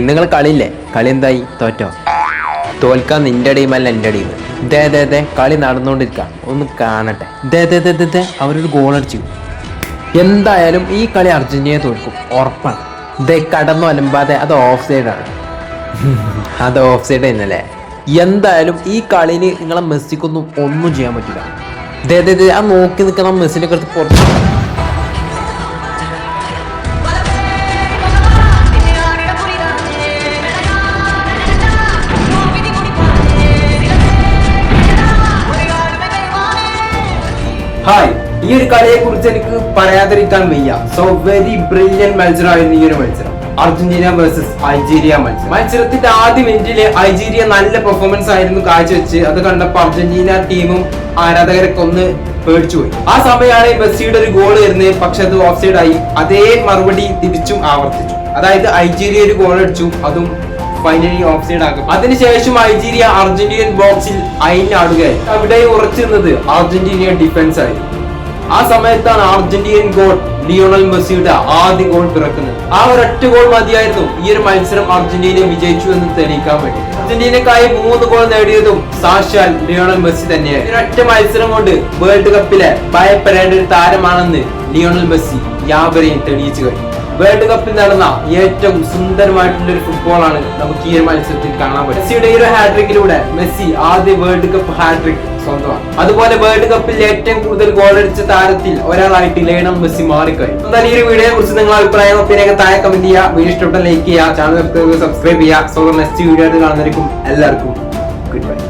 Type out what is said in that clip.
നിങ്ങൾ കളിയില്ലേ? കളി എന്തായി? തോറ്റോ? തോൽക്കാൻ നിന്റെ ടീമല്ല എൻ്റെ ടീം. ദേ കളി നടന്നുകൊണ്ടിരിക്കാം, ഒന്ന് കാണട്ടെ. ദേ അവരൊരു ഗോൾ അടിച്ചു. എന്തായാലും ഈ കളി അർജന്റീന തോൽക്കും, ഉറപ്പാണ്. ദേ കടന്നു അലമ്പാതെ അത് ഓഫ് സൈഡാണ്. അത് ഓഫ് സൈഡ് തന്നെയല്ലേ? എന്തായാലും ഈ കളിയിൽ നിങ്ങളെ മെസ്സിക്കൊന്നും ഒന്നും ചെയ്യാൻ പറ്റില്ല. ദേ ആ നോക്കി നിൽക്കുന്ന മെസ്സിനെ കുറിച്ച് പുറത്ത് ഹായ്, ഈ ഒരു കളിയെ കുറിച്ച് എനിക്ക് പറയാതിരിക്കാൻ വയ്യ. സോ വെരി ബ്രില്യന്റ് മത്സരമായിരുന്നു ഈ ഒരു മത്സരം. അർജന്റീന വേഴ്സസ് അൾജീരിയ മത്സരത്തിന്റെ ആദ്യ മിനിറ്റില് അൾജീരിയ നല്ല പെർഫോമൻസ് ആയിരുന്നു കാഴ്ചവെച്ച്. അത് കണ്ടപ്പോൾ അർജന്റീന ടീമും ആരാധകരൊക്കെ ഒന്ന് പേടിച്ചുപോയി. ആ സമയമാണ് മെസ്സിയുടെ ഒരു ഗോൾ വരുന്നത്. പക്ഷെ അത് ഓഫ് സൈഡ് ആയി. അതേ മറുപടി തിരിച്ചും ആവർത്തിച്ചു. അതായത് അൾജീരിയ ഒരു ഗോൾ അടിച്ചു, അതും ഫൈനലി ഓഫ് സൈഡ് ആക്കും. അതിനുശേഷം അൾജീരിയ അർജന്റീനിയൻ ബോക്സിൽ അയിഞ്ഞാടുകയായി. അവിടെ ഉറച്ചു നിന്നത് അർജന്റീനിയൻ ഡിഫൻസ് ആയിരുന്നു. ആ സമയത്താണ് അർജന്റീനിയൻ ഗോൾ ലിയോണൽ മെസ്സിയുടെ ആദ്യ ഗോൾ പിറക്കുന്നത്. ആ ഒരൊറ്റ ഗോൾ മതിയായിരുന്നു ഈ ഒരു മത്സരം അർജന്റീന വിജയിച്ചു എന്ന് തെളിയിക്കാൻ വേണ്ടി. അർജന്റീനക്കായി 3 ഗോൾ നേടിയതും സാക്ഷാൽ ലിയോണൽ മെസ്സി തന്നെയായിരുന്നു. ഒരൊറ്റ മത്സരം കൊണ്ട് വേൾഡ് കപ്പിലെ ഭയപ്പെടേണ്ട ഒരു താരമാണെന്ന് ലിയോണൽ മെസ്സി യാവരെയും തെളിയിച്ചു കഴിഞ്ഞു. വേൾഡ് കപ്പിൽ നടന്ന ഏറ്റവും സുന്ദരമായിട്ടുള്ള ഒരു ഫുട്ബോളാണ് നമുക്ക് ഈ ഒരു മത്സരത്തിൽ കാണാൻ പറ്റും. മെസ്സിയുടെ ഈ ഒരു ഹാട്രിക്കിലൂടെ മെസ്സി ആദ്യ വേൾഡ് കപ്പ് ഹാട്രിക് സ്വന്തമാണ്. അതുപോലെ വേൾഡ് കപ്പിൽ ഏറ്റവും കൂടുതൽ ഗോൾ അടിച്ച താരത്തിൽ ഒരാളായിട്ട് ലയണൽ മെസ്സി മാറിക്കഴിഞ്ഞു. എന്തായാലും ഈ ഒരു വീഡിയോയെ കുറിച്ച് നിങ്ങൾ അഭിപ്രായം ഒപ്പിനൊക്കെ താഴെ കമന്റ് ചെയ്യുക. വീഡിയോ ഇഷ്ടപ്പെട്ട ലൈക്ക് ചെയ്യുക, ചാനൽ സബ്സ്ക്രൈബ് ചെയ്യുക. സോ നെക്സ്റ്റ് വീഡിയോ കാണുന്നവർക്കും എല്ലാവർക്കും ഗുഡ് ബൈ.